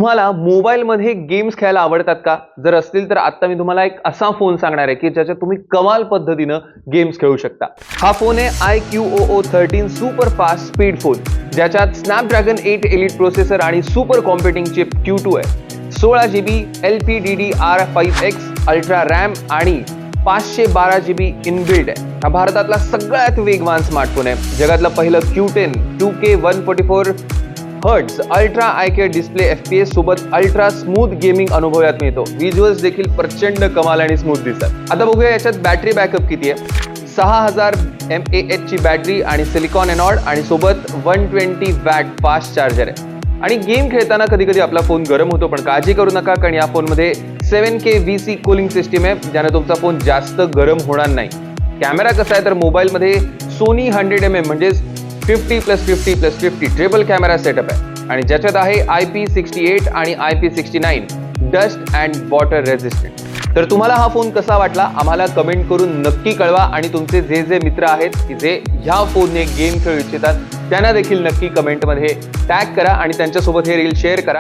तुम्हाला मोबाईलमध्ये गेम्स खेळायला आवडतात का? जर असतील तर आता मी तुम्हाला एक असा फोन सांगणार आहे की ज्याच्यात तुम्ही कमाल पद्धतीनं गेम्स खेळू शकता. हा फोन आहे iQOO13 super fast speed phone, ज्याच्यात स्नॅपड्रॅगन 8 एलिट प्रोसेसर आणि सुपर कॉम्प्युटिंग चिप Q2 आहे. 16GB LPDDR5X अल्ट्रा रॅम आणि 512GB इनबिल्ट आहे. हा भारतातला सगळ्यात वेगवान स्मार्टफोन आहे. जगातलं पहिलं Q10 2K 144Hz ultra eyecare display FPS सोबत अल्ट्रा स्मूथ गेमिंग अनुभव यात मिळतो. विज्युअल्स देखील प्रचंड कमाल आणि स्मूथ दिसतात. आता बघूया याच्यात बॅटरी बॅकअप किती आहे. 6000 mAh ची बॅटरी आणि सिलिकॉन एनॉड आणि सोबत 120 वॅट फास्ट चार्जर आहे. आणि गेम खेळताना कधी कधी आपला फोन गरम होतो, पण काळजी करू नका, कारण या फोनमध्ये 7K VC कूलिंग सिस्टीम आहे, ज्याने तुमचा फोन जास्त गरम होणार नाही. कॅमेरा कसा आहे तर मोबाईलमध्ये सोनी 100mm म्हणजेच 50+50+50 ट्रिपल कॅमेरा सेटअप आहे आणि ज्याच्यात आहे IP68 आणि IP69 dust and water resistant. तर तुम्हाला हा फोन कसा वाटला आम्हाला कमेंट करून नक्की कळवा आणि तुमचे जे मित्र आहेत की जे ह्या फोनने गेम खेळू इच्छितात त्यांना देखील नक्की कमेंटमध्ये टॅग करा आणि त्यांच्यासोबत हे रील शेअर करा.